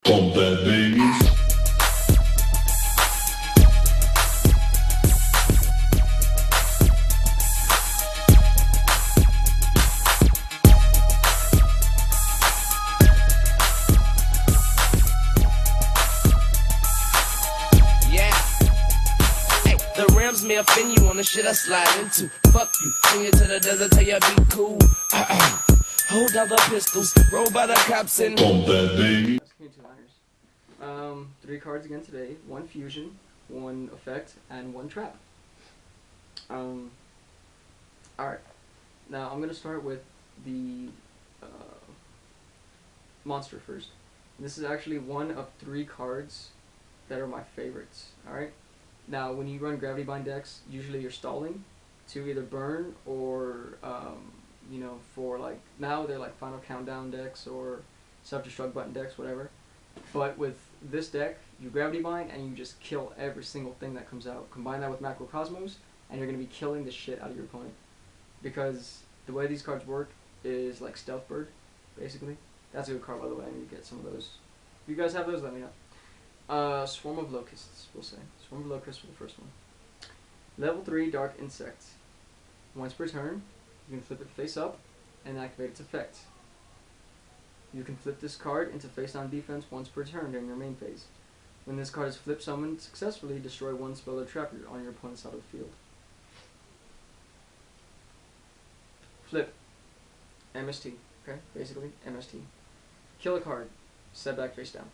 Bump that bass. Me offend you on the shit I slide into. Fuck you, sing it to the desert, tell you be cool. Hold down the pistols, roll by the cops and bump that baby. Three cards again today. One fusion, one effect, and one trap. Alright. Now I'm gonna start with the monster first. And this is actually one of three cards that are my favorites. Alright? Now, when you run Gravity Bind decks, usually you're stalling to either burn or, you know, for like, now they're like Final Countdown decks or Self-Destruct button decks, whatever. But with this deck, you Gravity Bind and you just kill every single thing that comes out. Combine that with Macrocosmos, and you're going to be killing the shit out of your opponent. Because the way these cards work is like Stealth Bird, basically. That's a good card, by the way, I need to get some of those. If you guys have those, let me know. Swarm of Locusts, we'll say. Swarm of Locusts for the first one. Level 3 Dark Insect. Once per turn, you can flip it face up and activate its effect. You can flip this card into face down defense once per turn during your main phase. When this card is flip summoned successfully, destroy one spell or trap on your opponent's side of the field. Flip. MST. Okay, basically MST. Kill a card. Set back face down.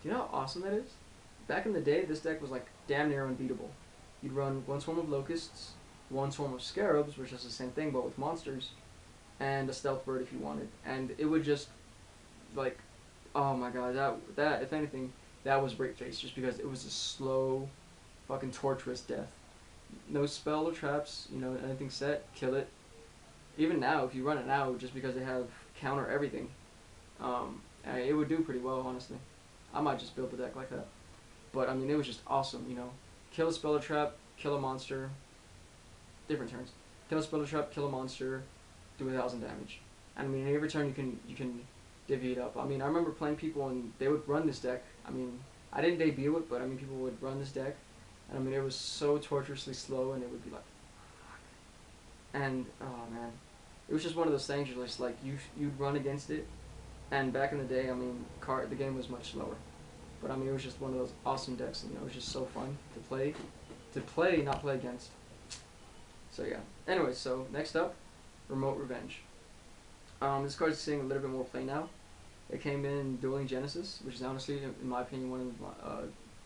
Do you know how awesome that is? Back in the day, this deck was like damn near unbeatable. You'd run one Swarm of Locusts, one Swarm of Scarabs, which is the same thing but with monsters, and a Stealth Bird if you wanted. And it would just, like, oh my god, that if anything, that was Break Face, just because it was a slow, fucking torturous death. No spell or traps, you know, anything set, kill it. Even now, if you run it now, just because they have counter everything, it would do pretty well, honestly. I might just build the deck like that. But, I mean, it was just awesome, you know. Kill a spell or trap, kill a monster. Different turns. Kill a spell or trap, kill a monster, do 1,000 damage. And, I mean, every turn you can divvy it up. I mean, I remember playing people and they would run this deck. I mean, I didn't debut it, but, I mean, people would run this deck. And, I mean, it was so torturously slow and it would be like... And, oh, man. It was just one of those things, you're just like, you'd run against it. And back in the day, I mean, the game was much slower. But I mean, it was just one of those awesome decks, and you know, it was just so fun to play, not play against. So yeah. Anyway, so next up, Remote Revenge. This card is seeing a little bit more play now. It came in Dueling Genesis, which is honestly, in my opinion,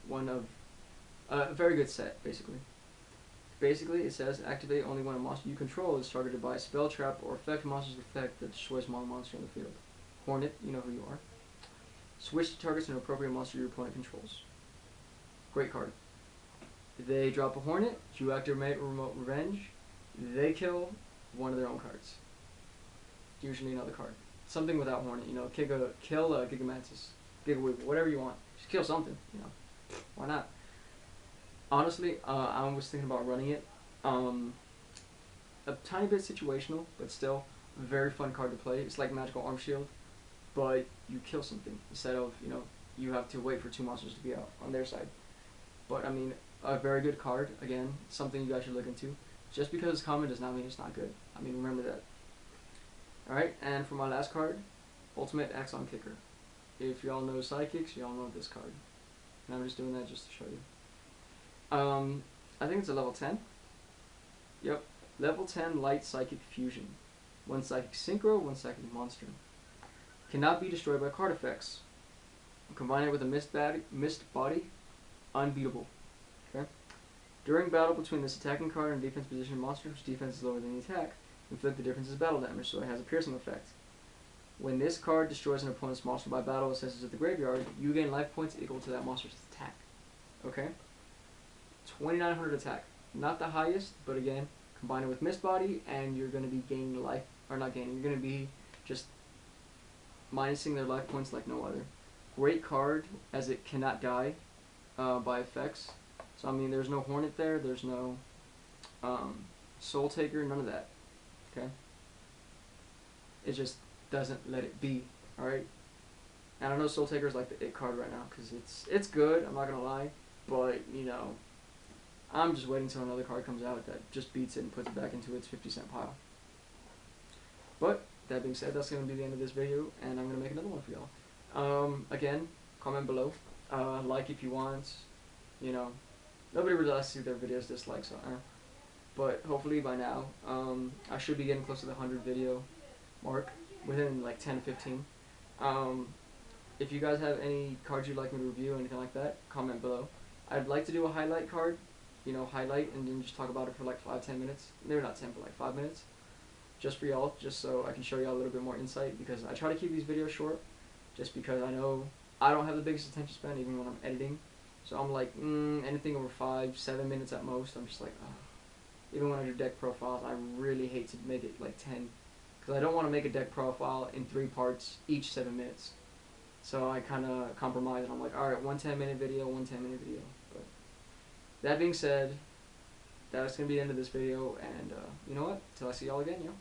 one of a very good set, basically. Basically, it says activate only when a monster you control is targeted by a spell, trap, or effect monster's effect that destroys one monster in the field. Hornet, you know who you are. Switch to targets an appropriate monster your opponent controls. Great card. They drop a Hornet, you activate Remote Revenge, they kill one of their own cards. Usually another card. Something without Hornet, you know, kill Gigamantis, Gigaweaver, whatever you want. Just kill something, you know. Why not? Honestly, I was thinking about running it. A tiny bit situational, but still a very fun card to play. It's like Magical Arm Shield, but you kill something instead of, you know, you have to wait for two monsters to be out on their side. But I mean, a very good card, again, something you guys should look into. Just because it's common does not mean it's not good. I mean, remember that. Alright, and for my last card, Ultimate Axon Kicker. If y'all know Psychics, y'all know this card. And I'm just doing that just to show you. I think it's a level 10. Yep, level 10 Light Psychic Fusion. One Psychic Synchro, one Psychic Monster. Cannot be destroyed by card effects. Combine it with a Mist Body, unbeatable. Okay. During battle between this attacking card and defense position monster whose defense is lower than the attack, inflict the difference as battle damage, so it has a piercing effect. When this card destroys an opponent's monster by battle or senses at the graveyard, you gain life points equal to that monster's attack. Okay? 2,900 attack. Not the highest, but again, combine it with Mist Body, and you're going to be gaining life, or not gaining, you're going to be just minusing their life points like no other. Great card, as it cannot die by effects. So I mean, there's no Hornet there, there's no Soul Taker, none of that. Okay? It just doesn't let it be, alright? And I know Soul Taker is like the it card right now because it's good. I'm not gonna lie, but you know, I'm just waiting till another card comes out that just beats it and puts it back into its 50-cent pile. But that being said, that's gonna be the end of this video, and I'm gonna make another one for y'all. Again, comment below, like if you want. You know, nobody really likes to see their videos disliked, so but hopefully by now, I should be getting close to the 100 video mark within like 10 to 15. If you guys have any cards you'd like me to review or anything like that, comment below. I'd like to do a highlight card, you know, highlight and then just talk about it for like 5-10 minutes. Maybe not 10, but like 5 minutes. Just for y'all, just so I can show y'all a little bit more insight, because I try to keep these videos short, just because I know I don't have the biggest attention span even when I'm editing. So I'm like, anything over 5-7 minutes at most, I'm just like, even when I do deck profiles, I really hate to make it like 10, because I don't want to make a deck profile in 3 parts, each 7 minutes. So I kind of compromise, and I'm like, alright, 1 10-minute video, 1 10-minute video. But that being said, that's going to be the end of this video, and you know what, till I see y'all again, yo.